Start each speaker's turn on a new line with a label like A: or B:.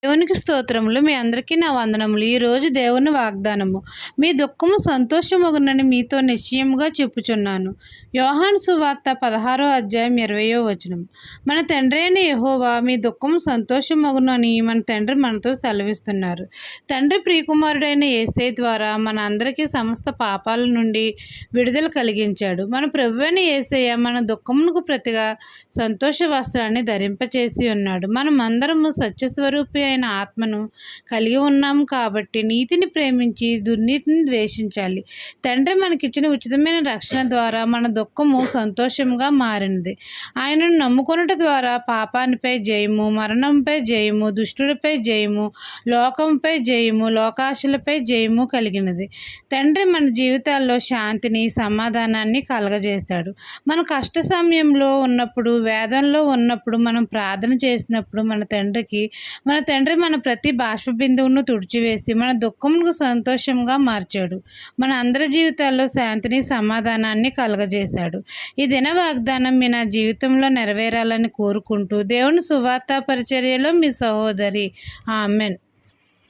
A: దేవునికి స్తోత్రములు. మీ అందరికీ నా వందనములు. ఈరోజు దేవుని వాగ్దానము. మీ దుఃఖము సంతోషమగునని మీతో నిశ్చయముగా చెప్పుచున్నాను. యోహాను సువార్త 16వ అధ్యాయం 20వ వచనం. మన తండ్రి అయిన యెహోవా మీ దుఃఖము సంతోషమగునని మన తండ్రి మనతో సెలవిస్తున్నారు. తండ్రి ప్రియకుమారుడైన యేసయ్య ద్వారా మన అందరికీ సమస్త పాపాల నుండి విడుదల కలిగించాడు. మన ప్రభువైన యేసయ్య మన దుఃఖమునకు ప్రతిగా సంతోష వస్త్రాన్ని ధరింపచేసి ఉన్నాడు. మనమందరము సత్యస్వరూపి అయిన ఆత్మను కలిగి ఉన్నాము కాబట్టి నీతిని ప్రేమించి దుర్నీతిని ద్వేషించాలి. తండ్రి మనకిచ్చిన ఉచితమైన రక్షణ ద్వారా మన దుఃఖము సంతోషంగా మారినది. ఆయనను నమ్ముకొనుట ద్వారా పాపానిపై జయము, మరణంపై జయము, దుష్టుడిపై జయము, లోకంపై జయము, లోకాశలపై జయము కలిగినది. తండ్రి మన జీవితాల్లో శాంతిని, సమాధానాన్ని కలగజేశాడు. మన కష్ట సమయంలో ఉన్నప్పుడు, వేదనలో ఉన్నప్పుడు మనం ప్రార్థన చేసినప్పుడు మన తండ్రి మన ప్రతి బాష్ప బిందువును తుడిచివేసి మన దుఃఖమును సంతోషంగా మార్చాడు. మన అందరి జీవితాల్లో శాంతిని, సమాధానాన్ని కలగజేశాడు. ఈ దిన వాగ్దానం మీ నా జీవితంలో నెరవేరాలని కోరుకుంటూ దేవుని సువార్త పరిచర్యలో మీ సహోదరి. ఆమెన్.